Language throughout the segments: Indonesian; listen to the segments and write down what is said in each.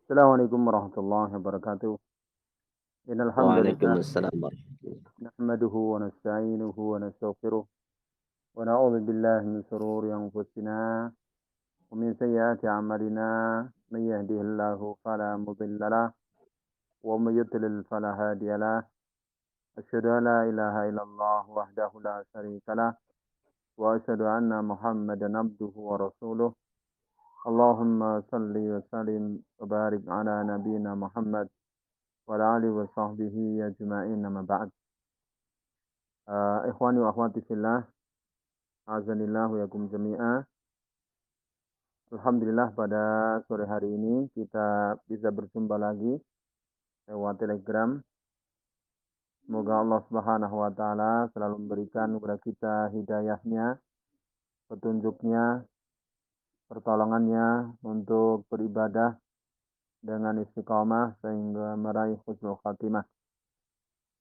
Assalamualaikum warahmatullahi wabarakatuh. Innal hamdalillah Waalaikumsalam warahmatullahi. nahmaduhu wa nasta'inuhu wa nastaghfiruh wa na'udzu billahi min shururi anfusina wa min sayyiati a'malina. May yahdihillahu fala mudilla lahu wa may yudlil fala hadiya lahu. Asyhadu an la ilaha illallah wahdahu la syarika lahu wa asyhadu anna Muhammadan abduhu wa rasuluh. Allahumma salli wa sallim wa barik ala nabiyyina Muhammad wa ala alihi wa sahbihi ajma'in, amma ba'd. Ikhwani wa akhwati fillah, azanillah wa yakum jami'ah. Alhamdulillah pada sore hari ini kita bisa berjumpa lagi lewat Telegram. Semoga Allah Subhanahu wa taala selalu memberikan kepada kita hidayahnya, petunjuknya, pertolongannya untuk beribadah dengan istiqamah sehingga meraih husnul khatimah.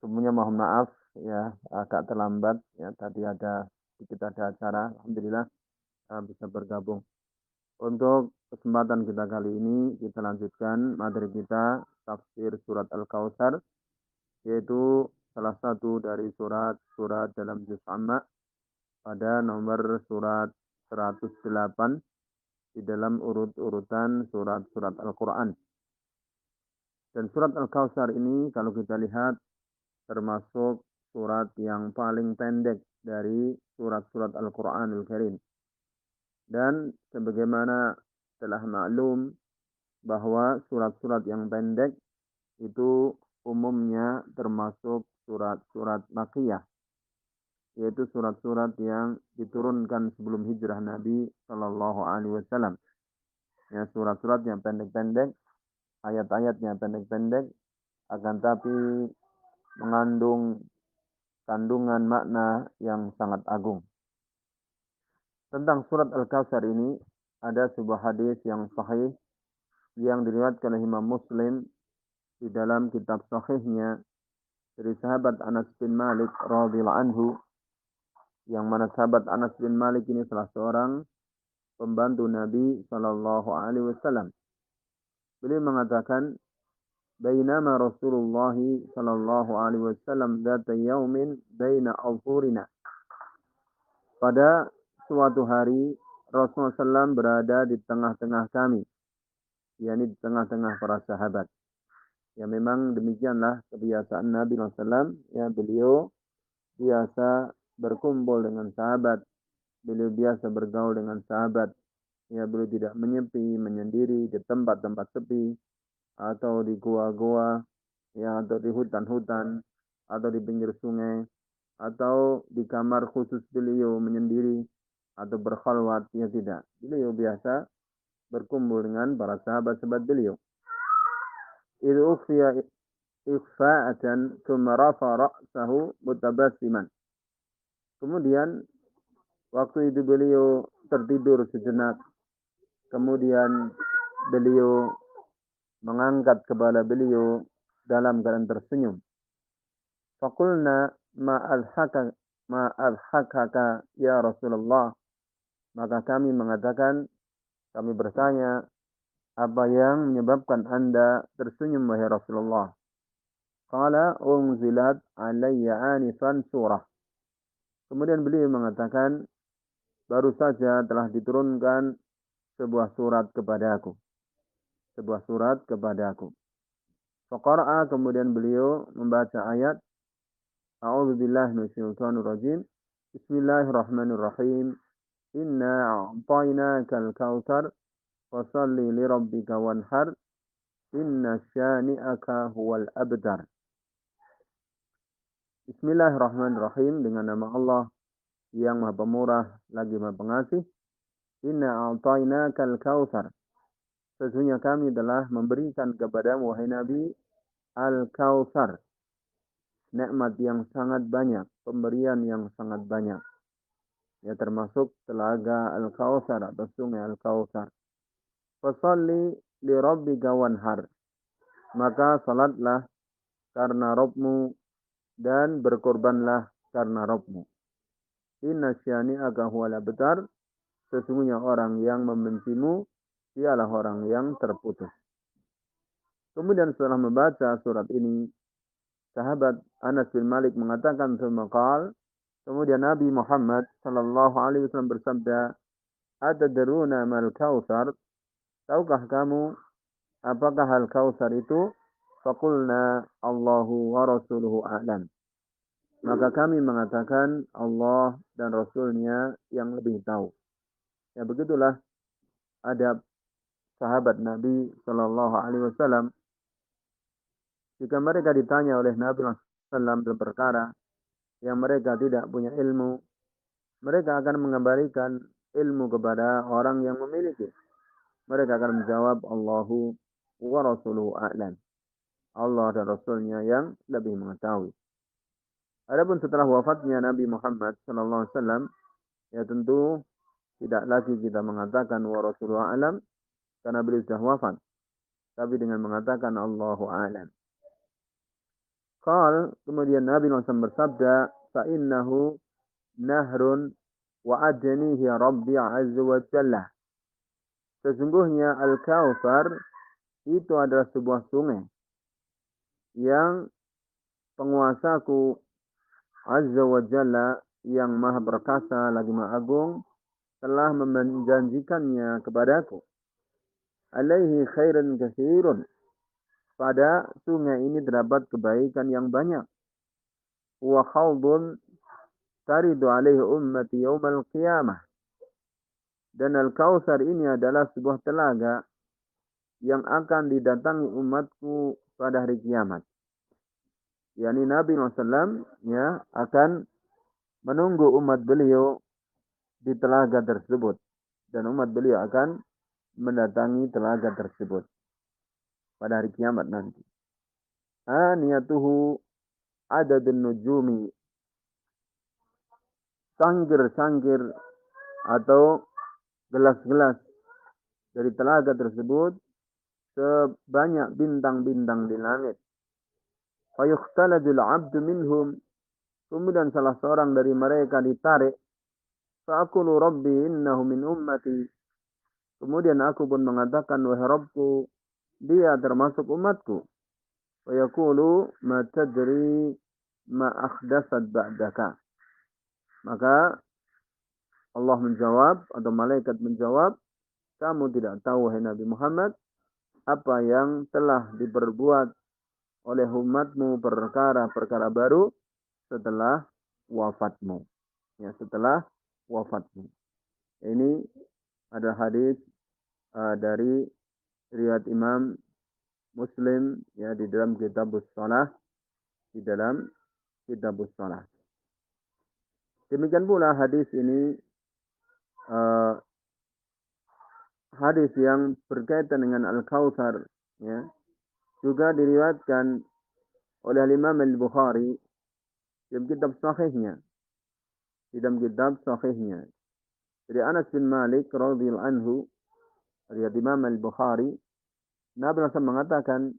Sebelumnya mohon maaf ya, agak terlambat ya, tadi ada acara. Alhamdulillah bisa bergabung. Untuk kesempatan kita kali ini, kita lanjutkan materi kita tafsir surat Al-Kautsar, yaitu salah satu dari surat-surat dalam juz Amma pada nomor surat 108 di dalam urut-urutan surat-surat Al-Quran. Dan surat Al-Kautsar ini kalau kita lihat termasuk surat yang paling pendek dari surat-surat Al-Quranul Karim. Dan sebagaimana telah maklum bahwa surat-surat yang pendek itu umumnya termasuk surat-surat Makkiyah, yaitu surat-surat yang diturunkan sebelum hijrah Nabi Shallallahu Alaihi Wasallam. Ya, surat-surat yang pendek-pendek, ayat-ayatnya pendek-pendek, akan tapi mengandung kandungan makna yang sangat agung. Tentang surat Al-Kautsar ini ada sebuah hadis yang sahih yang diriwayatkan oleh Imam Muslim di dalam kitab sahihnya dari sahabat Anas bin Malik radhiyallahu anhu, yang mana sahabat Anas bin Malik ini salah seorang pembantu Nabi sallallahu alaihi wasallam. Beliau mengatakan, "Bainama Rasulullah sallallahu alaihi wasallam dzata yaumin baina awfurina." Pada suatu hari Rasulullah SAW berada di tengah-tengah kami, yakni di tengah-tengah para sahabat. Ya, memang demikianlah kebiasaan Nabi SAW. Ya, beliau biasa berkumpul dengan sahabat. Beliau biasa bergaul dengan sahabat. Ya, beliau tidak menyepi, menyendiri di tempat-tempat sepi, atau di gua-gua, ya, atau di hutan-hutan, atau di pinggir sungai, atau di kamar khusus beliau menyendiri, atau berkhalwat. Ya, tidak. Beliau biasa berkumpul dengan para sahabat-sahabat beliau. Idh ukhfiya ikhfa'atan thumma rafa ra'sahu mutabassiman. Kemudian waktu itu beliau tertidur sejenak. Kemudian beliau mengangkat kepala beliau dalam keadaan tersenyum. Faqulna ma alhaqaka ya Rasulullah. Maka kami mengatakan, kami bertanya, apa yang menyebabkan Anda tersenyum wahai Rasulullah? Qala unzilat alayya anifan surah. Kemudian beliau mengatakan, baru saja telah diturunkan sebuah surat kepadaku. Sebuah surat kepadaku. Faqara'a, kemudian beliau membaca ayat, A'udzubillahi minasyaitonir rajim. Bismillahirrahmanirrahim. Inna a'tainakal kautsar fasalli lirabbika wanhar. Inna syani'aka huwal abtar. Bismillahirrahmanirrahim, dengan nama Allah yang Maha Pemurah lagi Maha Pengasih. Inna a'tainakal kautsar. Sesungguhnya kami telah memberikan kepadamu wahai Nabi Al-Kautsar, nikmat yang sangat banyak, pemberian yang sangat banyak. Ya, termasuk telaga Al-Kautsar atau sungai Al-Kautsar. Fasalli li rabbika wanhar. Maka salatlah karena Rabbmu dan berkorbanlah karena Rabbmu. Inna syani'aka huwal abtar. Sesungguhnya orang yang membencimu ialah orang yang terputus. Kemudian setelah membaca surat ini, sahabat Anas bin Malik mengatakan, kemudian Nabi Muhammad sallallahu alaihi wasallam bersabda, "Atadruna mal kautsar?" Tahukah kamu apakah hal kautsar itu? Faqulna Allahu wa rasuluhu a'lam. Maka kami mengatakan Allah dan Rasulnya yang lebih tahu. Ya begitulah adab sahabat Nabi Shallallahu Alaihi Wasallam. Jika mereka ditanya oleh Nabi SAW dalam perkara yang mereka tidak punya ilmu, mereka akan mengembalikan ilmu kepada orang yang memiliki. Mereka akan menjawab Allahu wa Rasuluhu a'lam. Allah dan Rasulnya yang lebih mengetahui. Adapun setelah wafatnya Nabi Muhammad SAW, ya tentu tidak lagi kita mengatakan wa Rasuluhu a'lam karena beliau sudah wafat, tapi dengan mengatakan Allahu a'lam. Kemudian Nabi SAW bersabda, "Fa'innahu nahrun wa adnihi Rabbi azza wa jalla." Sesungguhnya Al-Kautsar itu adalah sebuah sungai yang penguasaku azza wa jalla yang maha perkasa lagi maha agung telah menjanjikannya kepadaku. Alaihi khairan katsirun. Pada sungai ini terdapat kebaikan yang banyak. Wa khawdun taridu alaihi ummati yaumal qiyamah. Dan Al-Kautsar ini adalah sebuah telaga yang akan didatangi umatku pada hari kiamat. Yani Nabi SAW ya, akan menunggu umat beliau di telaga tersebut. Dan umat beliau akan mendatangi telaga tersebut pada hari kiamat nanti. Aniyatuhu adadun nujumi. Sangkir-sangkir atau gelas-gelas dari telaga tersebut sebanyak bintang-bintang di langit. Fayukhtaladul abdu minhum. Kemudian salah seorang dari mereka ditarik. Fa'akulu rabbi innahu min ummati. Kemudian aku pun mengatakan, wahai Rabbku, dia termasuk umatku. Fayaqulu ma tadri ma akhdasat ba'daka. Maka Allah menjawab, atau malaikat menjawab, kamu tidak tahu, wahai Nabi Muhammad, apa yang telah diperbuat oleh umatmu perkara-perkara baru setelah wafatmu. Ya, setelah wafatmu. Ini ada hadis dari riwayat Imam Muslim ya di dalam Kitabus Shalah, di dalam Kitabus Shalah. Demikian pula hadis ini hadis yang berkaitan dengan Al-Kautsar ya, juga diriwayatkan oleh Imam Al-Bukhari dalam kitab sahihnya. Di dalam kitab sahihnya. Dari Anas bin Malik radhiyallahu anhu, riwayat Imam Al-Bukhari, Nabi SAW mengatakan,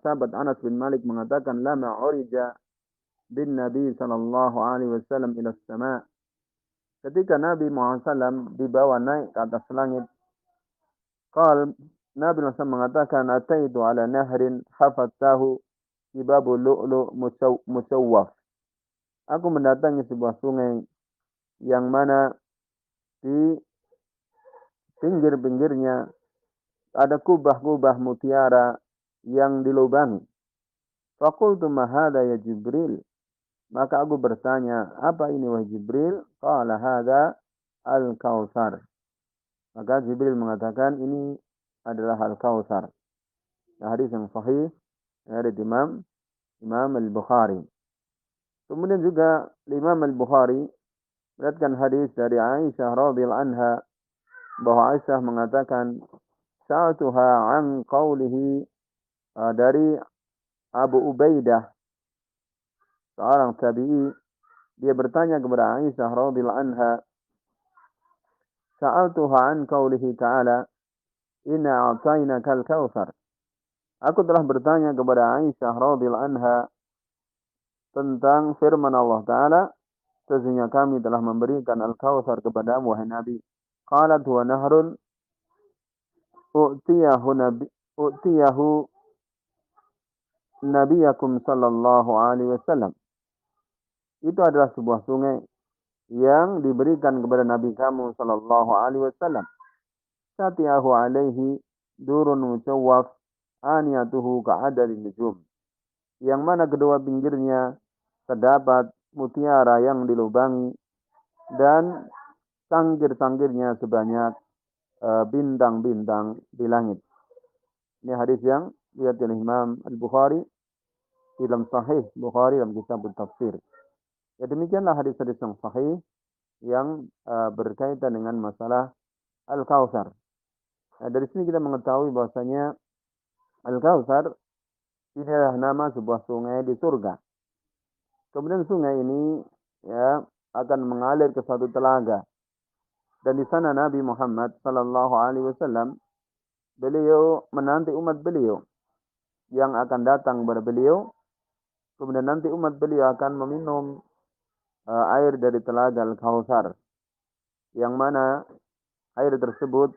sahabat Anas bin Malik mengatakan, lama urija bin Nabi sallallahu alaihi wasallam ila sama. Ketika Nabi Muhammad SAW dibawa naik ke atas langit, Nabi SAW mengatakan, ataitu ala nahrin hafattahu ibabu lu'lu musawwaf. Aku mendatangi sebuah sungai yang mana di pinggir-pinggirnya ada kubah-kubah mutiara yang dilubangi. Faqultu ma hadha ya Jibril. Maka aku bertanya, apa ini wahai Jibril? Qala hadha al-Kautsar. Maka Jibril mengatakan, ini adalah al-Kautsar. Hadis yang sahih dari Imam Al-Bukhari. Kemudian juga Imam Al-Bukhari meriwayatkan hadis dari Aisyah radhiyallahu anha bahwa Aisyah mengatakan, sa'atuha an qawlihi, dari Abu Ubaidah, seorang tabi'i, dia bertanya kepada Aisyah radhiyallahu anha, sa'altuha an qawlihi ta'ala, inna a'tainaka al-kautsar. Aku telah bertanya kepada Aisyah radhiyallahu anha tentang firman Allah Ta'ala, sesungguhnya kami telah memberikan Al-Kautsar kepadamu, wahai Nabi. Qalat huwa nahrun u'tiyahu nabiyakum sallallahu alaihi wasallam. Itu adalah sebuah sungai yang diberikan kepada Nabi kamu sallallahu alaihi wasallam. Satiahu alaihi durun mucawwaf aniyatuhu ka'adadin nujum. Yang mana kedua pinggirnya terdapat mutiara yang dilubangi dan sangkir-sangkirnya sebanyak bintang-bintang di langit. Ini hadis yang diriwayatkan oleh Imam Al-Bukhari dalam Sahih Bukhari dalam kitab Tafsir. Ya demikianlah hadis-hadis yang sahih yang berkaitan dengan masalah Al-Kautsar. Nah, dari sini kita mengetahui bahwasanya Al-Kautsar ini adalah nama sebuah sungai di surga. Kemudian sungai ini ya akan mengalir ke suatu telaga. Dan di sana Nabi Muhammad sallallahu alaihi wasallam beliau menanti umat beliau yang akan datang kepada beliau. Kemudian nanti umat beliau akan meminum air dari telaga Al-Kautsar. Yang mana air tersebut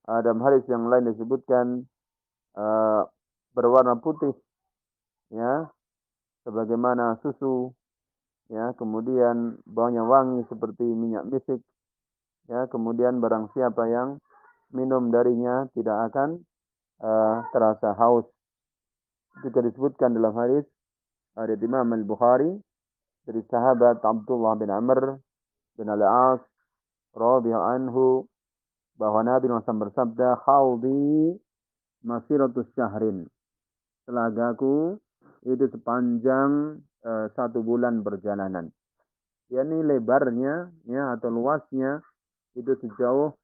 dalam hadis yang lain disebutkan berwarna putih, ya, sebagaimana susu, ya, kemudian baunya wangi seperti minyak misik, ya, kemudian barang siapa yang minum darinya tidak akan terasa haus. Juga disebutkan dalam hadis dari Imam Al-Bukhari dari sahabat Abdullah bin Amr bin Al-As radhiyallahu anhu bahwa Nabi SAW bersabda, "Haudi masiratus syahrin." Telagaku itu sepanjang 1 bulan perjalanan. yakni lebarnya ya atau luasnya itu sejauh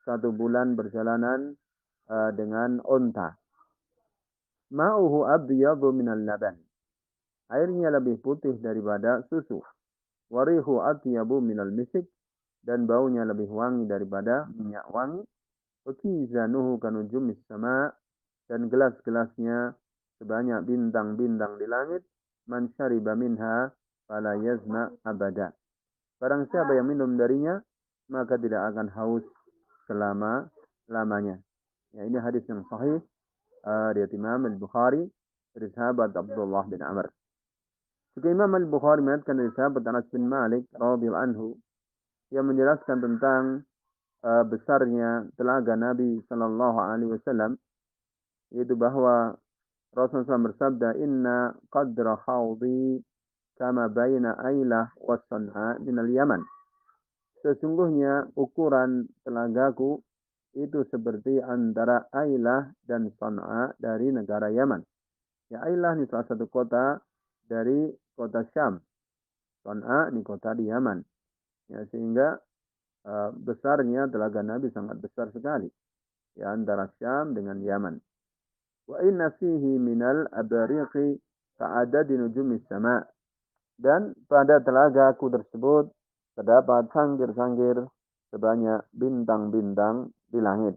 1 bulan perjalanan dengan onta. Ma'uhu abyadu minal laban. Airnya lebih putih daripada susu. Warihu atyabu minal misik. Dan baunya lebih wangi daripada minyak wangi. Wakizanuhu kanujumis sama. Dan gelas-gelasnya sebanyak bintang-bintang di langit. Man syariba minha fala yazma abada. Barang siapa yang minum darinya, maka tidak akan haus selama-lamanya. Ya, ini hadis yang sahih dari Imam Al-Bukhari dari sahabat Abdullah bin Amr. Juga Imam Al-Bukhari mengatakan dari sahabat Anas bin Malik radhiyallahu anhu yang menjelaskan tentang besarnya telaga Nabi sallallahu alaihi wasallam, yaitu bahwa Rasulullah SAW bersabda, "Inna qadra khawdi kama baina Ailah wa San'a min al-Yaman." Sesungguhnya ukuran telagaku itu seperti antara Ailah dan San'a dari negara Yaman. Ya, Ailah ini salah satu kota dari kota Syam. San'a ini kota di Yaman. Ya, sehingga besarnya telaga Nabi sangat besar sekali. Ya, antara Syam dengan Yaman. Wa inna fihi minal abariqi ka'adadi nujumis sama. Dan pada telagaku tersebut terdapat sangkir-sangkir sebanyak bintang-bintang di langit.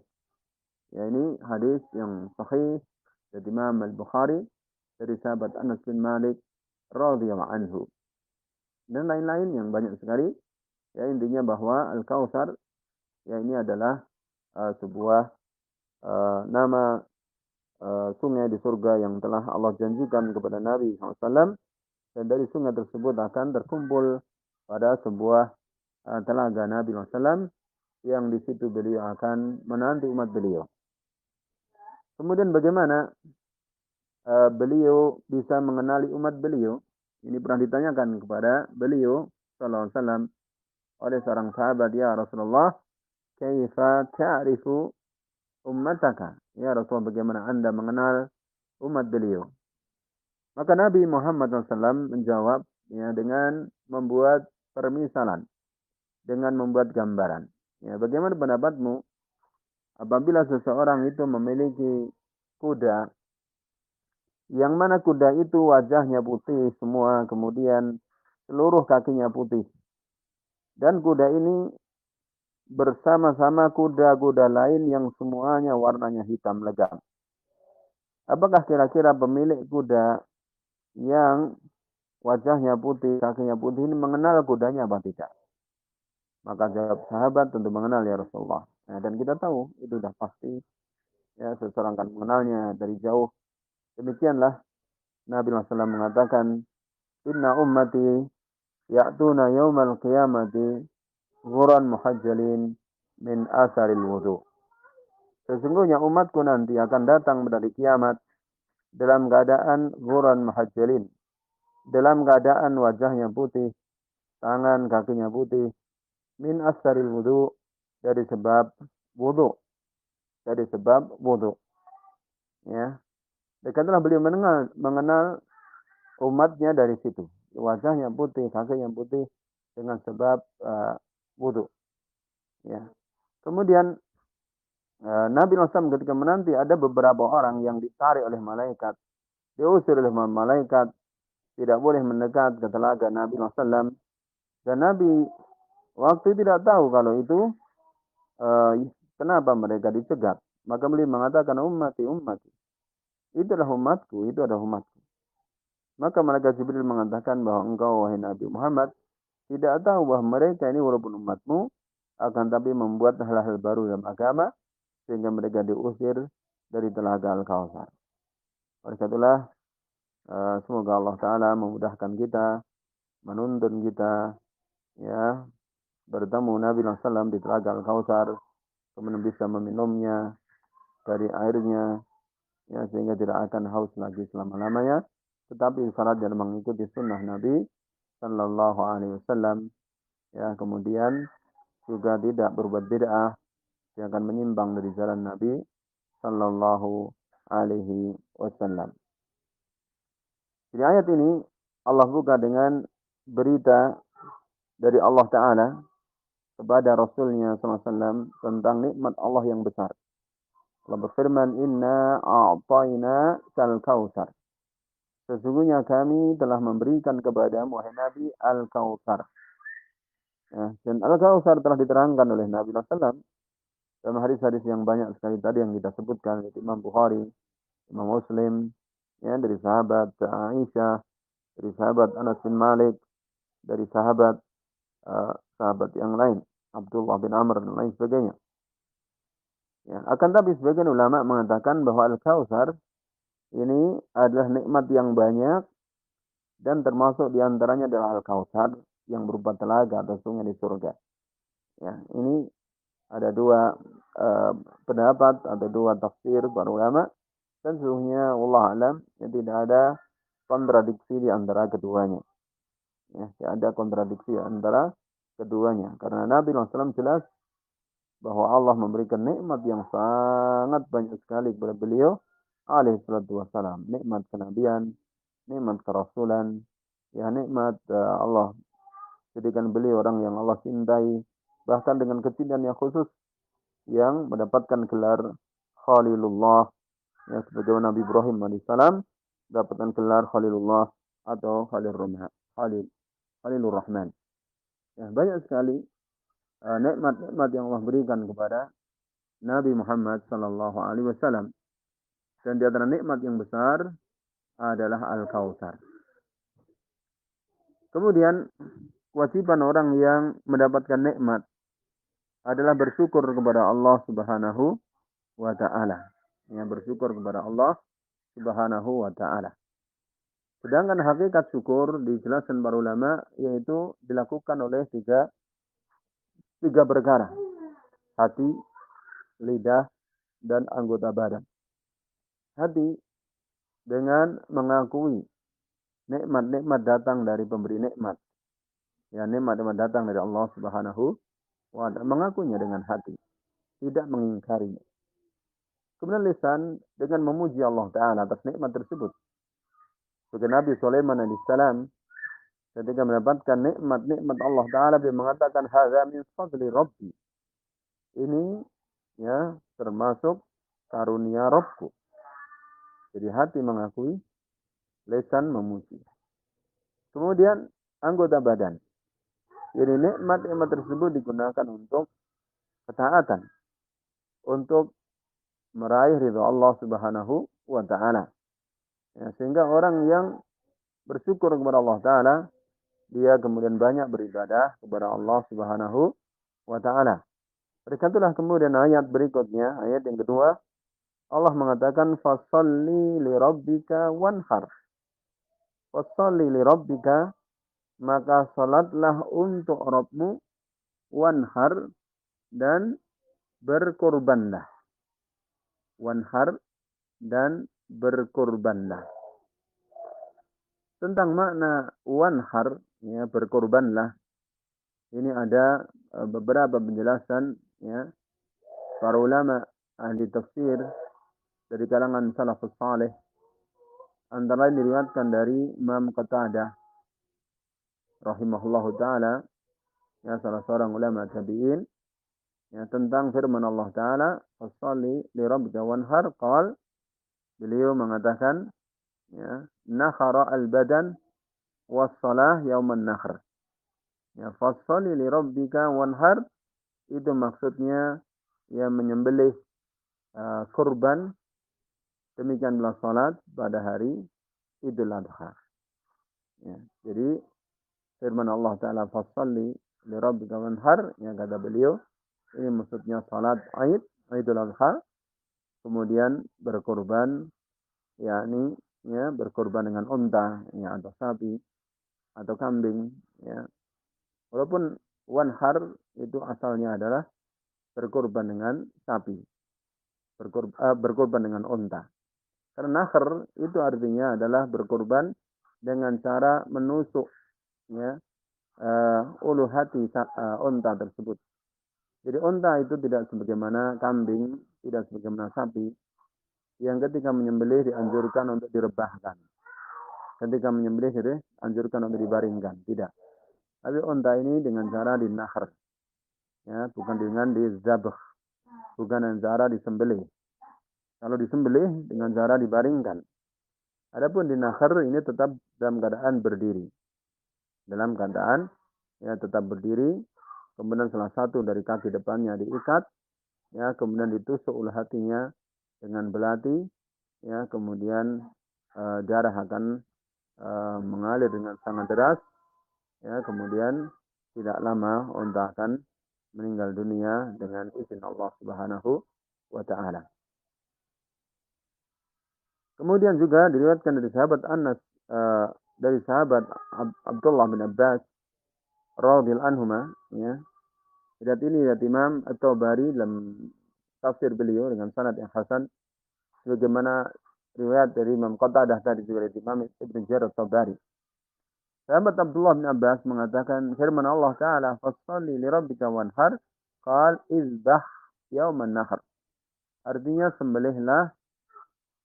Ya, ini hadis yang sahih dari Imam Al-Bukhari dari sahabat Anas bin Malik radhiyallahu anhu. Dan lain-lain yang banyak sekali. Ya, intinya bahwa Al-Kautsar ya ini adalah sebuah nama sungai di surga yang telah Allah janjikan kepada Nabi SAW. Dan dari sungai tersebut akan terkumpul pada sebuah telaga Nabi SAW yang di situ beliau akan menanti umat beliau. Kemudian bagaimana beliau bisa mengenali umat beliau? Ini pernah ditanyakan kepada beliau sallallahu alaihi wasallam oleh seorang sahabat, "Ya Rasulullah, kaifa ta'rifu ummataka?" Ya Rasulullah, bagaimana Anda mengenal umat beliau? Maka Nabi Muhammad SAW menjawab ya dengan membuat permisalan, dengan membuat gambaran. Ya, bagaimana pendapatmu apabila seseorang itu memiliki kuda, yang mana kuda itu wajahnya putih semua, kemudian seluruh kakinya putih. Dan kuda ini bersama-sama kuda-kuda lain yang semuanya warnanya hitam legam. Apakah kira-kira pemilik kuda yang wajahnya putih, kakinya putih ini mengenal kudanya apa tidak? Maka jawab sahabat, tentu mengenal ya Rasulullah. Nah, dan kita tahu itu sudah pasti ya seseorang akan mengenalnya dari jauh. Demikianlah Nabi SAW mengatakan, Inna ummati ya'tuna yawmal qiyamati ghuran muhajjalin min asaril wudu. Sesungguhnya umatku nanti akan datang pada hari kiamat dalam keadaan ghuran muhajjalin, dalam keadaan wajahnya putih, tangan kakinya putih, min asaril wudu, dari sebab wudu, dari sebab wudu. Ya, dekatlah beliau mengenal umatnya dari situ. Wajahnya putih, kakinya putih dengan sebab wudu. Ya. Kemudian Nabi SAW ketika menanti ada beberapa orang yang ditarik oleh malaikat, diusir oleh malaikat, tidak boleh mendekat ke telaga Nabi SAW. Dan Nabi waktu tidak tahu kalau itu kenapa mereka dicegat. Maka beliau mengatakan ummati, ummati. Itulah umatku, itu adalah umatku. Maka malaikat Jibril mengatakan bahwa engkau, wahai Nabi Muhammad, tidak tahu bahwa mereka ini walaupun umatmu, akan tapi membuat hal-hal baru dalam agama, sehingga mereka diusir dari telaga Al-Kautsar. Oleh itulah, semoga Allah Ta'ala memudahkan kita, menuntun kita, ya, bertemu Nabi SAW di telaga Al-Kautsar, kemudian bisa meminumnya dari airnya, ya, sehingga tidak akan haus lagi selama-lamanya, tetapi syarat dan mengikuti sunnah Nabi Sallallahu Alaihi Wasallam, ya, kemudian juga tidak berbuat bid'ah yang akan menyimpang dari jalan Nabi Sallallahu Alaihi Wasallam. Di ayat ini Allah buka dengan berita dari Allah Ta'ala kepada Rasulnya SAW tentang nikmat Allah yang besar. Allah berfirman, Inna a'tayna kal kautsar. Sesungguhnya kami telah memberikan kepadamu, wahai Nabi, Al-Kautsar. Ya, dan Al-Kautsar telah diterangkan oleh Nabi SAW dalam hadis-hadis yang banyak sekali tadi yang kita sebutkan, dari Imam Bukhari, Imam Muslim, ya, dari sahabat Aisyah, dari sahabat Anas bin Malik, dari sahabat yang lain, Abdullah bin Amr dan lain sebagainya. Ya, akan tapi sebagian ulama mengatakan bahwa Al-Kautsar ini adalah nikmat yang banyak, dan termasuk diantaranya adalah Al-Kautsar yang berupa telaga atau sungai di surga. Ya, ini ada dua pendapat atau dua tafsir para ulama, dan sesungguhnya Allah alam, ya, tidak ada kontradiksi di antara keduanya. Ya, tidak ada kontradiksi antara keduanya, karena Nabi SAW jelas bahwa Allah memberikan nikmat yang sangat banyak sekali kepada beliau alaihi salatu wassalam. Nikmat kenabian, nikmat kerasulan, ya, nikmat Allah jadikan beliau orang yang Allah cintai, bahkan dengan kecintaan yang khusus yang mendapatkan gelar Khalilullah, ya, sebagai Nabi Ibrahim alaihissalam mendapatkan gelar Khalilullah atau Khalilur Rahman. Ya, banyak sekali nikmat-nikmat yang Allah berikan kepada Nabi Muhammad sallallahu alaihi wasallam. Dan di antara nikmat yang besar adalah Al-Kautsar. Kemudian kewajiban orang yang mendapatkan nikmat adalah bersyukur kepada Allah Subhanahu wa taala. Ya, bersyukur kepada Allah Subhanahu wa taala. Sedangkan hakikat syukur dijelaskan para ulama yaitu dilakukan oleh tiga perkara. Hati, lidah, dan anggota badan. Hati dengan mengakui nikmat-nikmat datang dari pemberi nikmat. Ya, nikmat-nikmat datang dari Allah Subhanahu wa taala, mengakuinya dengan hati, tidak mengingkarinya. Kemudian lisan dengan memuji Allah Ta'ala atas nikmat tersebut. Seperti Nabi Sulaiman alaihissalam ketika mendapatkan nikmat-nikmat Allah Ta'ala, dia mengatakan, hadza min fadli Rabbi. Ini, ya, termasuk karunia Rabbku. Jadi hati mengakui, lisan memuji. Kemudian anggota badan. Jadi nikmat-nikmat tersebut digunakan untuk ketaatan, untuk meraih ridha Allah Subhanahu wa taala. Ya, sehingga orang yang bersyukur kepada Allah Ta'ala, dia kemudian banyak beribadah kepada Allah Subhanahu wa taala. Berikutlah kemudian ayat berikutnya, ayat yang kedua, Allah mengatakan, fasalli li rabbika wanhar. Fasholli li rabbika, maka salatlah untuk Rabbmu, wanhar, dan berkurbanlah. Wanhar, dan berkurbanlah. Tentang makna wanhar, ya, berkurbanlah, ini ada beberapa penjelasan, ya, para ulama ahli tafsir dari kalangan salafus saleh. Antara lain diriwayatkan dari Imam Qatadah rahimahullahu taala, ya, salah seorang ulama tabi'in, ya, tentang firman Allah taala, "Fasholli li rabbika wanhar", beliau mengatakan, ya, nakhara al-badan was-shalah yauman nahr. Ya, fasholli li rabbika wanhar itu maksudnya, ya, menyembelih kurban, demikian pula salat pada hari Idul Adha. Ya, jadi firman Allah taala, fasholli li rabbika wanhar, ya, kata beliau, ini maksudnya salat Idul Adha, kemudian berkurban, yakni, ya, berkurban dengan unta, ya, atau sapi atau kambing, ya. Walaupun wanhar itu asalnya adalah berkurban dengan sapi, berkurban dengan unta. Karena nahr itu artinya adalah berkurban dengan cara menusuk, ya, ulu hati unta tersebut. Jadi unta itu tidak sebagaimana kambing, tidak sebagaimana sapi, yang ketika menyembelih dianjurkan untuk direbahkan. Ketika menyembelih dianjurkan untuk dibaringkan. Tidak. Tapi unta ini dengan cara dinahr, ya, bukan dengan dizabh, bukan dengan cara disembelih. Kalau disembelih dengan cara dibaringkan. Adapun dinahr ini tetap dalam keadaan berdiri. Dalam keadaan, ya, tetap berdiri, kemudian salah satu dari kaki depannya diikat, ya, kemudian ditusuk ulu hatinya dengan belati, ya, kemudian darah akan mengalir dengan sangat deras, ya, kemudian tidak lama unta akan meninggal dunia dengan izin Allah Subhanahu wa taala. Kemudian juga diriwayatkan dari sahabat Anas, dari sahabat Abdullah bin Abbas radhiyallahu anhuma, ya. Riwayat ini dari Imam At-Tabari dalam tafsir beliau dengan sanad yang hasan, sebagaimana riwayat dari Imam Qatadah tadi juga dari Imam Ibn Jarir At-Tabari. Sahabat Abdullah bin Abbas mengatakan firman Allah taala, "Fasholli li rabbika wanhar", izbah yauman nahr. Artinya sembelihlah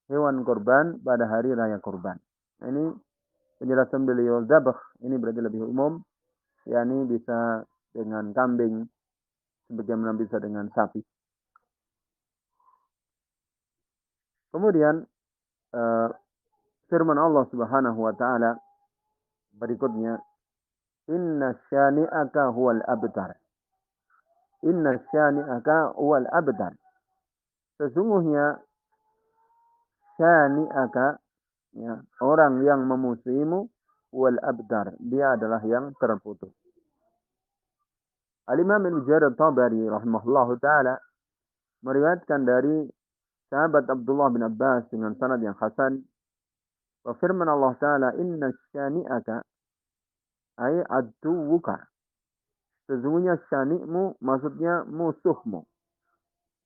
hewan kurban pada hari raya kurban. Nah, ini penjelasan beliau. Zabah ini berarti lebih umum, yakni bisa dengan kambing, sebagaimana bisa dengan sapi. Kemudian firman Allah Subhanahu wa taala berikutnya, "Inna syani'aka huwal abtar." Inna syani'aka huwal abtar. Sesungguhnya syani'aka, ya, orang yang memusuhimu, wal abtar, dia adalah yang terputus. Al-Imam Ibn Jarir At-Tabari rahimahullahu taala meriwayatkan dari sahabat Abdullah bin Abbas dengan sanad yang hasan, wa firman Allah taala, "Inna syani'aka", ay aduwuka, sesungguhnya syani'mu maksudnya musuhmu,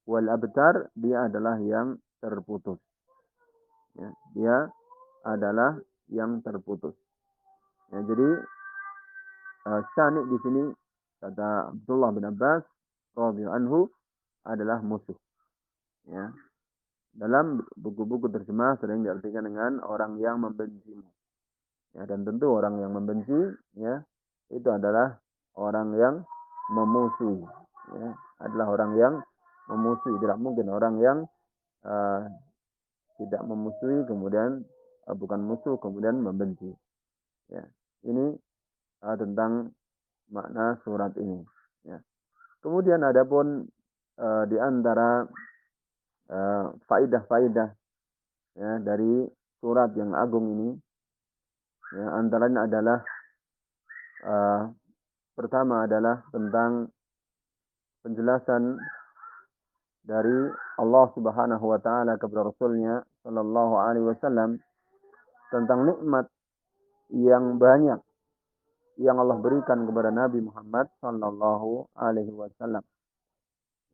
wal abtar, dia adalah yang terputus. Ya, dia adalah yang terputus. Ya, jadi syani' di sini kata Abdullah bin Abbas radhiyallahu anhu adalah musuh. Ya. Dalam buku-buku terjemah sering diartikan dengan orang yang membencimu. Ya, dan tentu orang yang membenci, ya, itu adalah orang yang memusuhi. Ya, adalah orang yang memusuhi. Tidak mungkin orang yang tidak memusuhi kemudian bukan musuh kemudian membenci. Ya, ini tentang makna surat ini. Ya. Kemudian adapun di antara faidah-faidah, ya, dari surat yang agung ini, ya, antaranya adalah pertama adalah tentang penjelasan dari Allah Subhanahu wa taala kepada Rasulnya sallallahu alaihi wasallam tentang nikmat yang banyak yang Allah berikan kepada Nabi Muhammad Sallallahu Alaihi Wasallam.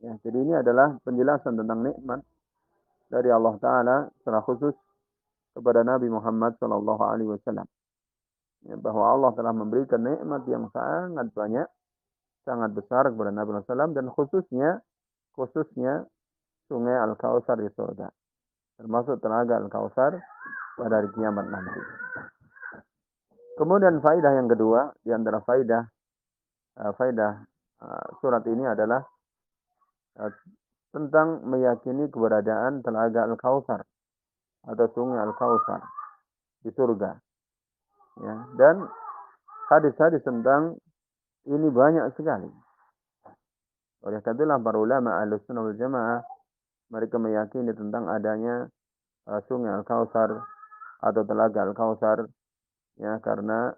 Ya, jadi ini adalah penjelasan tentang nikmat dari Allah Taala secara khusus kepada Nabi Muhammad Sallallahu Alaihi Wasallam. Ya, bahwa Allah telah memberikan nikmat yang sangat banyak, sangat besar kepada Nabi Muhammad SAW dan khususnya sungai Al-Kautsar di surga, termasuk telaga Al-Kautsar pada hari kiamat nanti. Kemudian faidah yang kedua di antara faidah surat ini adalah tentang meyakini keberadaan telaga Al-Kautsar atau sungai Al-Kautsar di surga. Ya, dan hadis-hadis tentang ini banyak sekali. Oleh karena itulah para ulama Ahlussunnah wal Jamaah mereka meyakini tentang adanya sungai Al-Kautsar atau telaga Al-Kautsar, ya, karena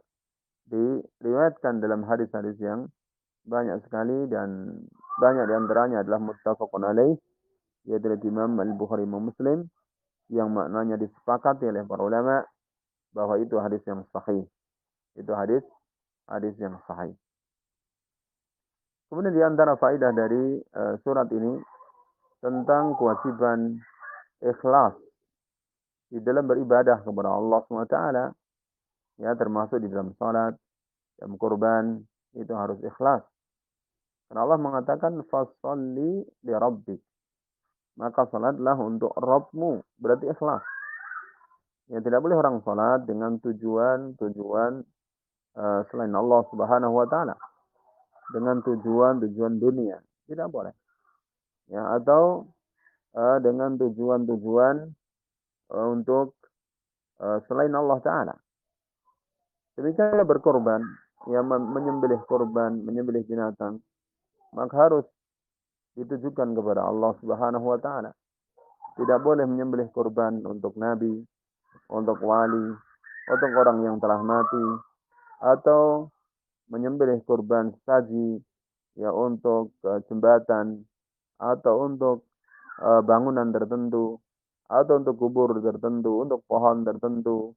diriwayatkan dalam hadis-hadis yang banyak sekali dan banyak diantaranya adalah muttafaqun alaih, yaitu dari Imam Al-Bukhari dan Muslim, yang maknanya disepakati oleh para ulama bahwa itu hadis yang sahih. Itu hadis yang sahih. Kemudian di antara faedah dari surat ini tentang kewajiban ikhlas di dalam beribadah kepada Allah SWT, ya, termasuk di dalam salat, dalam kurban, itu harus ikhlas. Karena Allah mengatakan fasholli li rabbik, maka salatlah untuk Rabbmu, berarti ikhlas. Ya, tidak boleh orang salat dengan tujuan selain Allah Subhanahu wa taala, dengan tujuan dunia, tidak boleh. Ya, atau dengan tujuan untuk selain Allah taala. Demikian berkorban, ya, menyembelih korban, menyembelih binatang, maka harus ditujukan kepada Allah Subhanahu wa taala. Tidak boleh menyembelih korban untuk nabi, untuk wali, untuk orang yang telah mati, atau menyembelih korban saji, ya, untuk jembatan, atau untuk bangunan tertentu, atau untuk kubur tertentu, untuk pohon tertentu,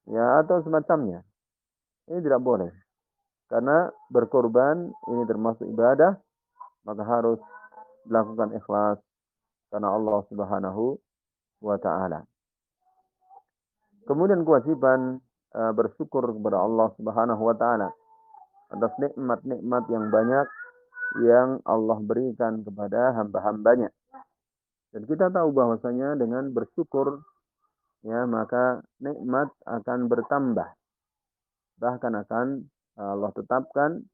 ya, atau semacamnya. Ini tidak boleh. Karena berkorban ini termasuk ibadah, maka harus dilakukan ikhlas karena Allah Subhanahu wa taala. Kemudian kewajiban bersyukur kepada Allah Subhanahu wa taala atas nikmat-nikmat yang banyak yang Allah berikan kepada hamba-hambanya. Dan kita tahu bahwasanya dengan bersyukur, ya, maka nikmat akan bertambah. Bahkan akan Allah tetapkan,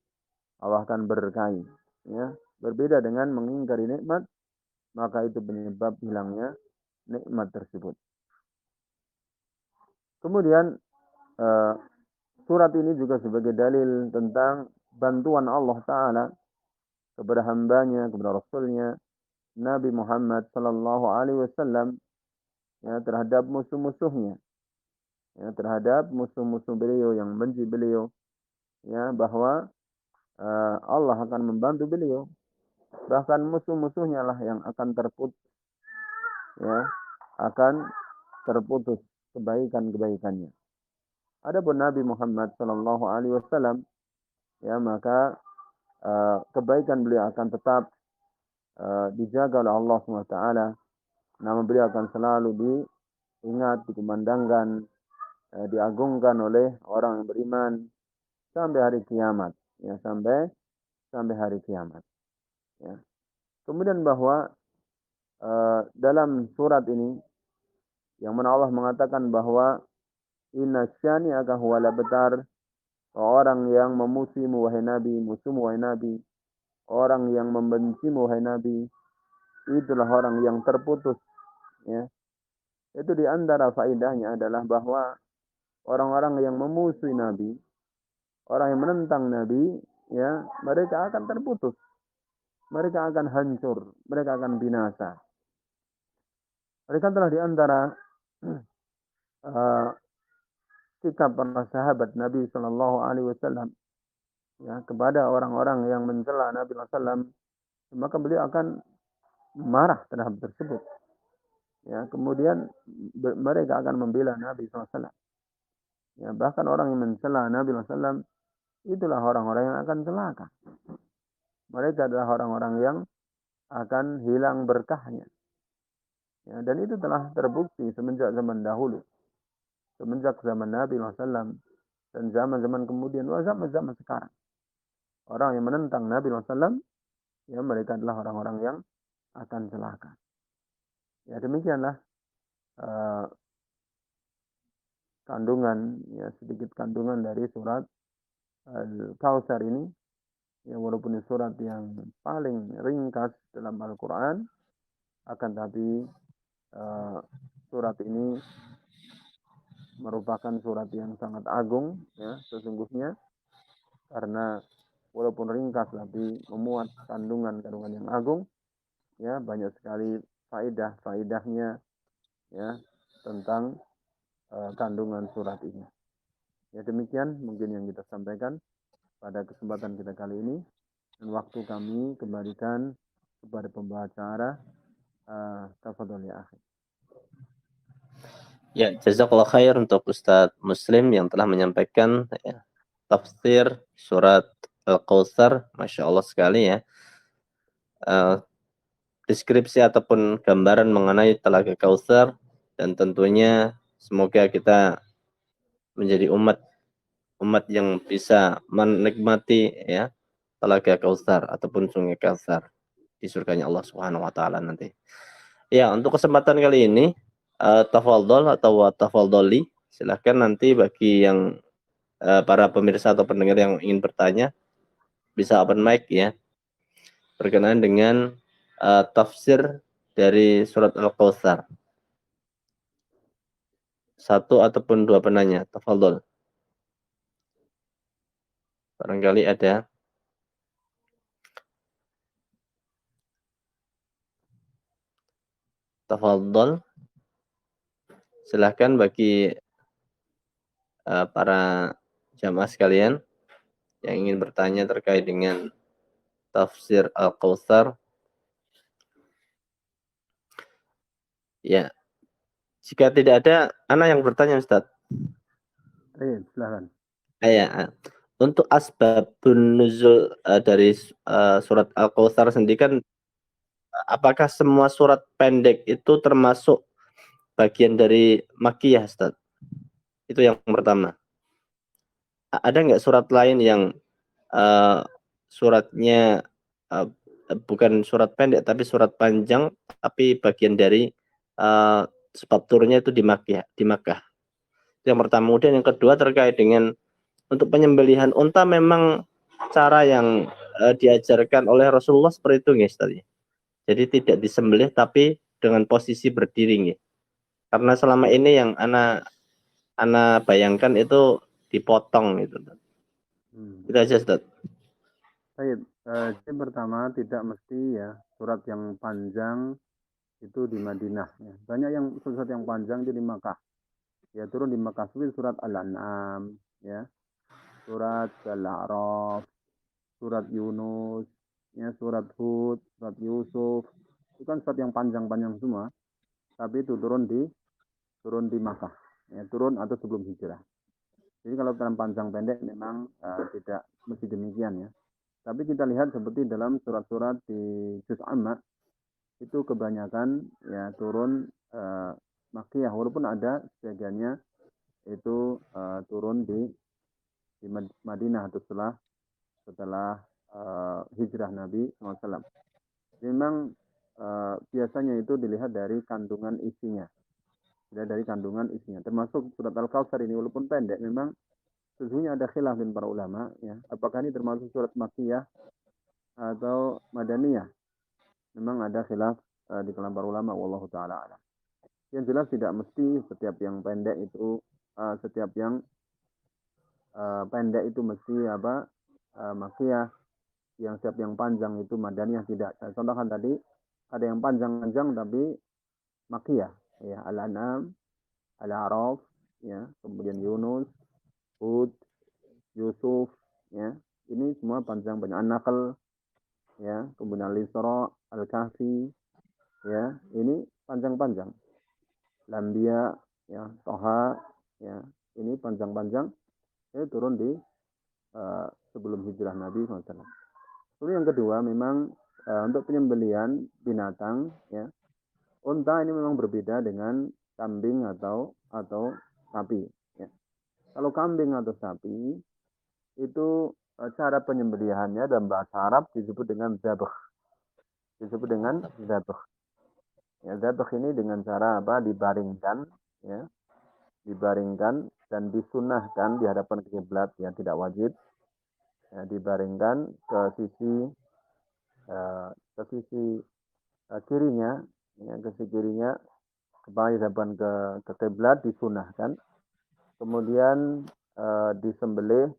Allah akan berkahi. Ya. Berbeda dengan mengingkari nikmat, maka itu penyebab hilangnya nikmat tersebut. Kemudian surat ini juga sebagai dalil tentang bantuan Allah Ta'ala kepada hambanya, kepada Rasulnya, Nabi Muhammad Sallallahu Alaihi Wasallam, ya, terhadap musuh-musuhnya, ya, terhadap musuh-musuh beliau yang membenci beliau, ya, bahwa Allah akan membantu beliau. Bahkan musuh-musuhnya lah yang akan terputus, ya, akan terputus kebaikan-kebaikannya. Adapun Nabi Muhammad Sallallahu Alaihi Wasallam, ya, maka kebaikan beliau akan tetap dijaga oleh Allah SWT. Nama beliau akan selalu diingat, dikumandangkan, diagungkan oleh orang yang beriman sampai hari kiamat, ya, sampai hari kiamat. Ya. Kemudian bahwa dalam surat ini yang mana Allah mengatakan bahwa inna syani'aka huwal abtar, orang yang memusuhimu wahai Nabi, musuhmu wahai Nabi, orang yang membencimu wahai Nabi, itulah orang yang terputus. Ya. Itu di antara faedahnya adalah bahwa orang-orang yang memusuhi Nabi, orang yang menentang Nabi, ya, mereka akan terputus. Mereka akan hancur, mereka akan binasa. Mereka telah di antara sikap para sahabat Nabi Sallallahu Alaihi Wasallam, ya, kepada orang-orang yang mencela Nabi Sallallahu Alaihi Wasallam, maka beliau akan marah terhadap tersebut. Ya, kemudian mereka akan membela Nabi SAW. Ya, bahkan orang yang mencela Nabi SAW itulah orang-orang yang akan celaka. Mereka adalah orang-orang yang akan hilang berkahnya. Ya, dan itu telah terbukti semenjak zaman dahulu, semenjak zaman Nabi SAW dan zaman-zaman kemudian, zaman-zaman sekarang. Orang yang menentang Nabi SAW, ya mereka adalah orang-orang yang akan celaka. Ya demikianlah uh, kandungan, ya sedikit kandungan dari surat Al-Kautsar ini. Ya walaupun ini surat yang paling ringkas dalam Al-Quran, akan tapi surat ini merupakan surat yang sangat agung, ya sesungguhnya, karena walaupun ringkas tapi memuat kandungan-kandungan yang agung, ya banyak sekali faedah-faedahnya, ya tentang kandungan surat ini. Ya demikian mungkin yang kita sampaikan pada kesempatan kita kali ini, dan waktu kami kembalikan kepada pembawa acara. Tafadhol ya akhi. Ya, jazakallah khair untuk Ustadz Muslim yang telah menyampaikan ya, tafsir surat Al-Kautsar. Masya Allah sekali ya. Deskripsi ataupun gambaran mengenai Telaga Kautsar, dan tentunya semoga kita menjadi umat yang bisa menikmati ya Telaga Kautsar ataupun Sungai Kautsar di surganya Allah Subhanahu wa taala nanti. Ya, untuk kesempatan kali ini tafadhol atau tafadholi, silahkan nanti bagi yang para pemirsa atau pendengar yang ingin bertanya bisa open mic ya, berkenaan dengan tafsir dari surat Al-Kautsar. Satu ataupun dua penanya, tafadhol. Barangkali ada. Tafadhol. Silahkan bagi para jamaah sekalian yang ingin bertanya terkait dengan tafsir Al-Kautsar. Ya, jika tidak ada, ana yang bertanya Ustaz. Silakan. Ya, untuk asbabun nuzul dari surat Al-Kautsar sendiri kan, apakah semua surat pendek itu termasuk bagian dari Makkiyah, Ustaz? Itu yang pertama. Ada nggak surat lain yang suratnya bukan surat pendek tapi surat panjang, tapi bagian dari sebab turunnya itu di Makkah. Yang pertama. Kemudian yang kedua terkait dengan untuk penyembelihan unta, memang cara yang diajarkan oleh Rasulullah seperti itu nggih, Ustaz. Jadi tidak disembelih tapi dengan posisi berdiri nggih. Karena selama ini yang ana bayangkan itu dipotong gitu. Itu aja, Ustaz. Baik, jadi pertama tidak mesti ya surat yang panjang itu di Madinah. Ya. Banyak yang surat yang panjang itu di Makkah. Ya turun di Makkah seperti surat Al-An'am, ya, surat Al-A'raf, surat Yunus, ya, surat Hud, surat Yusuf. Itu kan surat yang panjang-panjang semua. Tapi itu turun di Makkah. Ya, turun atau sebelum hijrah. Jadi kalau dalam panjang pendek memang tidak mesti demikian ya. Tapi kita lihat seperti dalam surat-surat di Juz Amma itu kebanyakan ya turun Makkiyah, walaupun ada sebagiannya itu turun di Madinah atau setelah hijrah Nabi SAW. Memang biasanya itu dilihat dari kandungan isinya. Dilihat dari kandungan isinya. Termasuk surat Al-Kautsar ini walaupun pendek, memang sesungguhnya ada khilaf dari para ulama, ya, apakah ini termasuk surat Makkiyah atau Madaniyah. Memang ada khilaf di kalangan para ulama, wallahu taala alam. Yang jelas tidak mesti setiap yang pendek itu pendek itu mesti Makkiyah, yang setiap yang panjang itu Madaniyah, tidak. Saya contohkan tadi ada yang panjang-panjang tapi Makkiyah, ya, Al-An'am, Al-A'raf, ya, kemudian Yunus, Hud, Yusuf, ya, ini semua panjang-panjang. An-Nahl, ya, kemudian Al-Isra, Al-Kahfi, ya, ini panjang-panjang. Lambia, ya, Toha, ya, ini panjang-panjang, turun di sebelum hijrah Nabi SAW. Lalu yang kedua, memang untuk penyembelihan binatang, ya, unta ini memang berbeda dengan kambing atau sapi. Ya. Kalau kambing atau sapi itu cara penyembelihannya dalam bahasa Arab disebut dengan zabah. Disebut dengan zabah. Ya, zabah ini dengan cara apa? Dibaringkan, ya, dibaringkan dan disunahkan di hadapan kiblat, yang tidak wajib. Ya, dibaringkan ke sisi kirinya, ya, ke sisi kirinya, kepala dihadapkan ke kiblat, disunahkan. Kemudian disembelih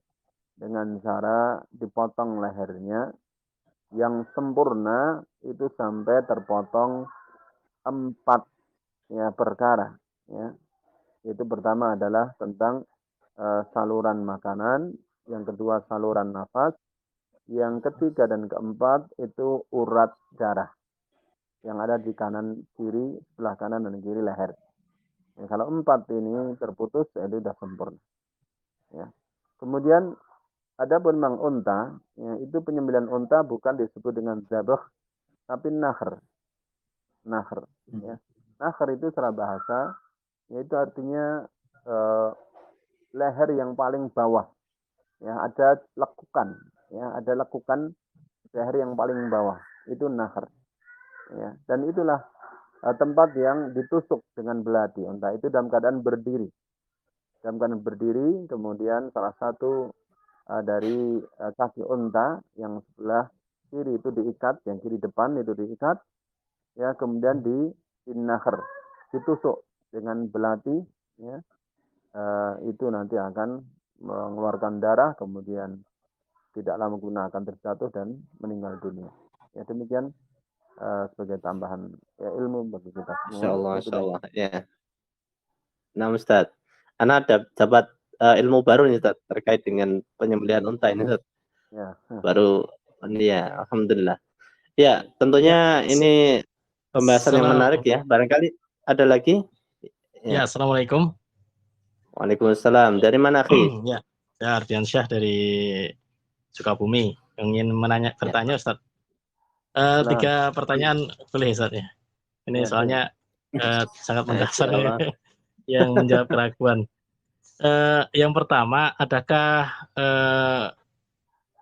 dengan cara dipotong lehernya yang sempurna itu sampai terpotong 4 ya perkara. Ya. Itu pertama adalah tentang saluran makanan, yang kedua saluran nafas, yang ketiga dan keempat itu urat darah yang ada di kanan kiri, sebelah kanan dan kiri leher. Ya, kalau 4 ini terputus, itu sudah sempurna. Ya. Kemudian ada pun mang unta, ya, itu penyembelihan unta bukan disebut dengan zabah, tapi nahr. Nahr. Ya. Nahr itu secara bahasa, yaitu artinya leher yang paling bawah. Ya, ada lekukan. Ya, ada lekukan leher yang paling bawah. Itu nahr. Ya. Dan itulah tempat yang ditusuk dengan belati unta itu dalam keadaan berdiri. Dalam keadaan berdiri, kemudian salah satu dari kaki unta yang sebelah kiri itu diikat, yang kiri depan itu diikat, ya, kemudian dinaher, ditusuk dengan belati, ya, itu nanti akan mengeluarkan darah, kemudian tidak lama kemudian akan terjatuh dan meninggal dunia. Ya, demikian sebagai tambahan ya, ilmu bagi kita semua. Masya Allah, ya. Nah, Ustaz, Ana dapat ilmu baru nih, Ustaz, terkait dengan penyembelihan unta ini, Ustaz. Ya. Baru, ya, alhamdulillah. Ya, tentunya ini pembahasan yang menarik ya. Barangkali ada lagi? Ya, Assalamualaikum. Waalaikumsalam. Dari mana, Akhi? Ya, saya Ardiansyah dari Sukabumi. Ingin bertanya, Ustaz. 3 pertanyaan boleh, Ustaz ya? Ini soalnya sangat mendasar yang menjawab keraguan. Yang pertama, adakah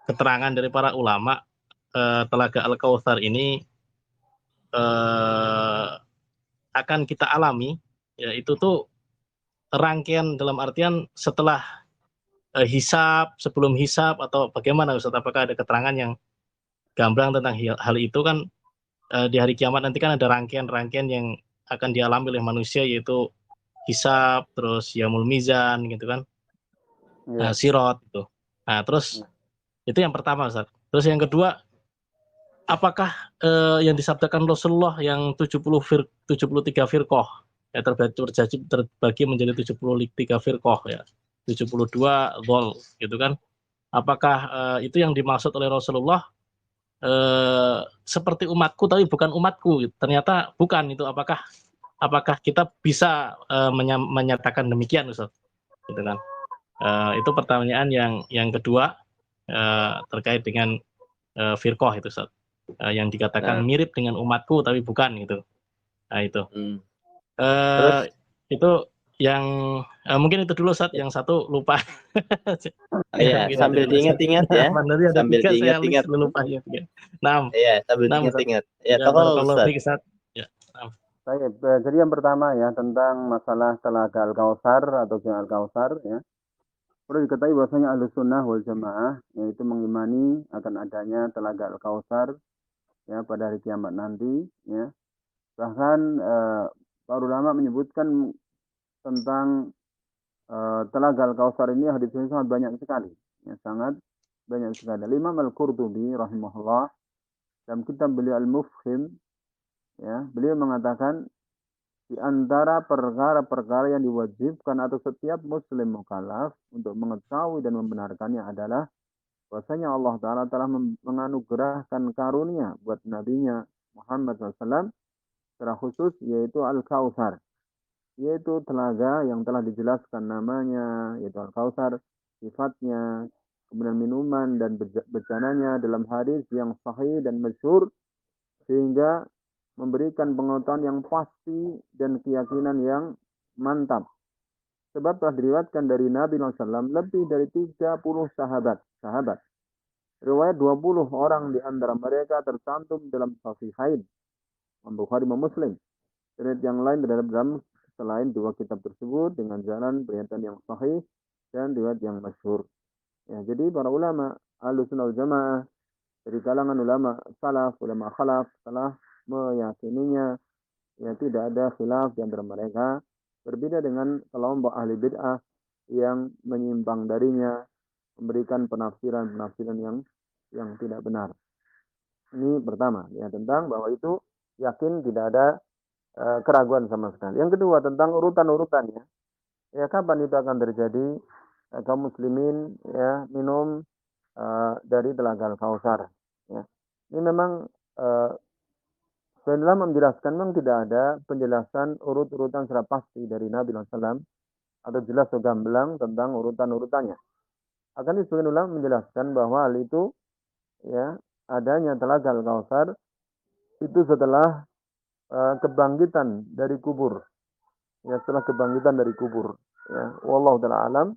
keterangan dari para ulama Telaga Al-Kautsar ini akan kita alami, ya, itu tuh rangkaian dalam artian setelah hisab, sebelum hisab, atau bagaimana, Ustaz? Apakah ada keterangan yang gamblang tentang hal itu? Kan di hari kiamat nanti kan ada rangkaian-rangkaian yang akan dialami oleh manusia, yaitu hisab, terus yaumul mizan gitu kan, sirat gitu. Nah, terus itu yang pertama, Ustaz. Terus yang kedua, apakah yang disabdakan Rasulullah yang 73 firqah ya, terbagi menjadi 73 firqah ya, 72 dhol gitu kan, apakah itu yang dimaksud oleh Rasulullah seperti umatku tapi bukan umatku gitu? Ternyata bukan itu. Apakah kita bisa menyatakan demikian, Ustaz? Gitu kan. Itu pertanyaan yang kedua terkait dengan firqah itu, Ustaz. Yang dikatakan mirip dengan umatku tapi bukan gitu. Nah, itu. Itu yang mungkin itu dulu, Ustaz. Yang satu lupa. Ya, sambil diingat-ingat ya. Sambil diingat-ingat. Lupa ya. Nah, ya, sambil diingat-ingat. Ya, tolong Ustaz. Ya. Baik, jadi yang pertama ya tentang masalah Telaga Al-Kautsar atau Sungai Al-Kautsar ya. Perlu diketahui bahwasanya Ahlus Sunnah wal Jamaah yaitu mengimani akan adanya Telaga Al-Kautsar ya pada hari kiamat nanti ya. Bahkan para ulama menyebutkan tentang Telaga Al-Kautsar ini hadisnya sangat banyak sekali. Ya, sangat banyak sekali. Imam Al-Qurtubi rahimahullah dalam kitab beliau Al-Mufhim ya, beliau mengatakan di antara perkara-perkara yang diwajibkan atau setiap muslim mukallaf untuk mengetahui dan membenarkannya adalah bahwasanya Allah Ta'ala telah menganugerahkan karunia buat nabinya Muhammad SAW secara khusus, yaitu Al-Kautsar. yaitu telaga yang telah dijelaskan namanya, yaitu Al-Kautsar, sifatnya, kemudian minuman dan becananya dalam hadis yang sahih dan masyhur, sehingga memberikan pengetahuan yang pasti dan keyakinan yang mantap. Sebab telah diriwayatkan dari Nabi SAW lebih dari 30 sahabat. Riwayat 20 orang di antara mereka tercantum dalam Sahihain, Bukhari dan Muslim. Riwayat yang lain terhadap dalam selain dua kitab tersebut dengan jalan pernyataan yang sahih dan riwayat yang masyhur. Ya, jadi para ulama Ahlussunnah wal Jamaah dari kalangan ulama salaf, ulama khalaf telah meyakininya, ya tidak ada khilaf di antara mereka, berbeda dengan kelompok ahli bid'ah yang menyimpang darinya, memberikan penafsiran yang tidak benar. Ini pertama, ya, tentang bahwa itu yakin tidak ada keraguan sama sekali. Yang kedua, tentang urutan-urutannya. Ya, kapan itu akan terjadi? Kaum muslimin ya minum dari telaga Al-Kautsar. Ya. Ini memang setelah menjelaskan memang tidak ada penjelasan urut-urutan secara pasti dari Nabi SAW atau jelas atau gamblang tentang urutan-urutannya. Akan sebagian ulama menjelaskan bahwa hal itu ya adanya telaga Al-Kautsar itu setelah kebangkitan dari kubur. Ya, setelah kebangkitan dari kubur. Ya, wallahu taala alam.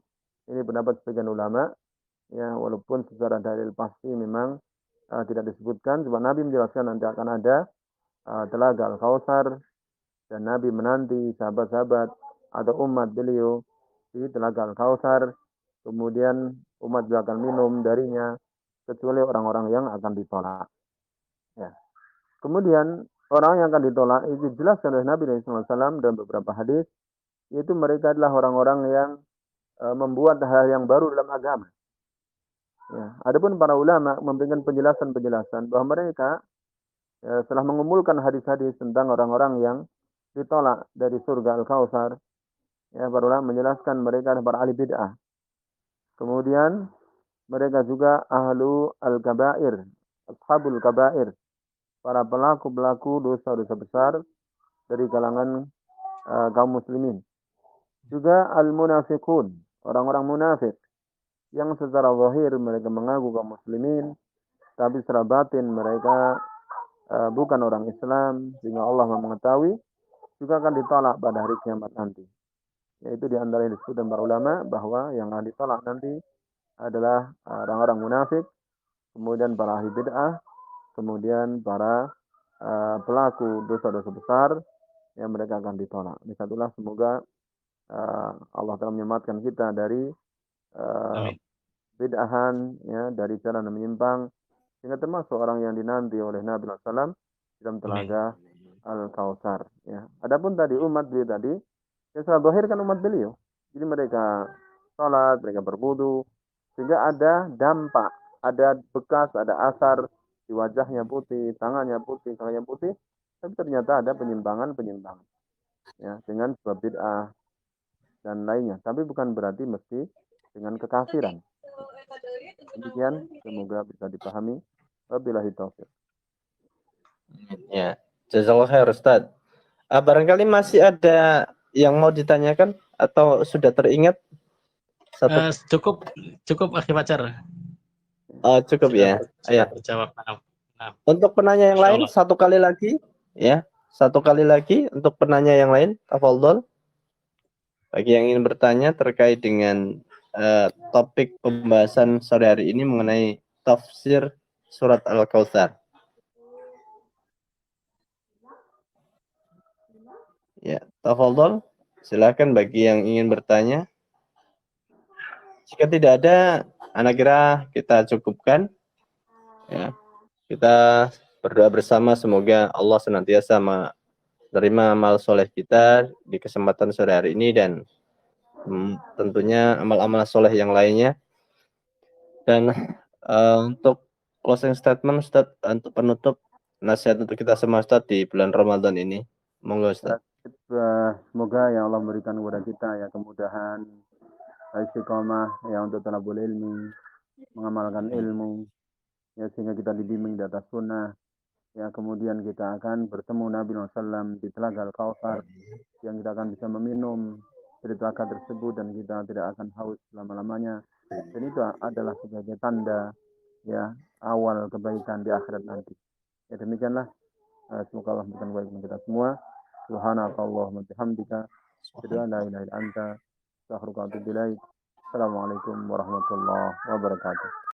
Ini pendapat sebagian ulama. Ya, walaupun secara dalil pasti memang tidak disebutkan. Sebab Nabi menjelaskan nanti akan ada telaga Al-Kautsar dan Nabi menanti sahabat-sahabat atau umat beliau di telaga Al-Kautsar. Kemudian umat juga akan minum darinya kecuali orang-orang yang akan ditolak. Ya. Kemudian orang yang akan ditolak itu dijelaskan oleh Nabi SAW dalam beberapa hadis, yaitu mereka adalah orang-orang yang membuat hal yang baru dalam agama. Ya. Adapun para ulama memberikan penjelasan-penjelasan bahwa mereka setelah mengumpulkan hadis-hadis tentang orang-orang yang ditolak dari surga Al-Kautsar, ya, para ulama menjelaskan mereka adalah para ahli bid'ah. Kemudian mereka juga ahlu al-kabair, ashabul kabair, para pelaku-pelaku dosa-dosa besar dari kalangan kaum muslimin. Juga al-munafiqun, orang-orang munafik yang secara zahir mereka mengaku kaum muslimin, tapi secara batin mereka bukan orang Islam, sehingga Allah mengetahui, juga akan ditolak pada hari kiamat nanti. Yaitu di antara yang disebutkan para ulama bahwa yang akan ditolak nanti adalah orang-orang munafik, kemudian para ahli bid'ah, kemudian para pelaku dosa-dosa besar yang mereka akan ditolak. Bismillah, semoga Allah telah menyelamatkan kita dari bid'ahan, ya, dari jalan yang menyimpang, sehingga termasuk orang yang dinanti oleh Nabi SAW dalam telaga Al-Kautsar. Ya. Adapun tadi umat beliau tadi, yang secara zahir kan umat beliau. Jadi mereka sholat, mereka berwudu, sehingga ada dampak, ada bekas, ada asar di wajahnya putih, tangannya putih, tangannya putih, tapi ternyata ada penyimpangan-penyimpangan. Ya, dengan sebab bid'ah dan lainnya. Tapi bukan berarti mesti dengan kekafiran. Demikian, semoga bisa dipahami. Wabillahi taufiq. Ya, jazakallah khair Ustaz. Barangkali masih ada yang mau ditanyakan atau sudah teringat? Cukup Akhi Fajar. Cukup ya. Sudah terjawab. Nah. Untuk penanya yang lain satu kali lagi, ya. Satu kali lagi untuk penanya yang lain, tafadhol. Bagi yang ingin bertanya terkait dengan topik pembahasan sore hari ini mengenai tafsir surat Al-Kautsar. Ya, tafadhol. Silakan bagi yang ingin bertanya. Jika tidak ada, anak kira kita cukupkan. Ya. Kita berdoa bersama semoga Allah senantiasa menerima amal soleh kita di kesempatan sore hari ini dan tentunya amal-amal soleh yang lainnya. Dan untuk closing statement Ustaz, untuk penutup nasihat untuk kita semua Ustaz di bulan Ramadan ini. Monggo Ustaz. Semoga ya Allah memberikan kepada kita ya kemudahan, istiqomah ya untuk talabul ilmi, mengamalkan ilmu, ya sehingga kita dibimbing di atas sunnah, Ya, kemudian kita akan bertemu Nabi SAW di Telaga Al-Kautsar, yang kita akan bisa meminum dari telaga tersebut dan kita tidak akan haus selama-lamanya. Dan itu adalah sebagai tanda ya awal kebaikan di akhirat nanti. Ya, demikianlah. Semoga Allah memberikan kebaikan kita semua. Subhanakallahumma bihamdika, asyhadu an la ilaha illa anta, astaghfiruka wa atubu ilaik. Assalamualaikum warahmatullahi wabarakatuh.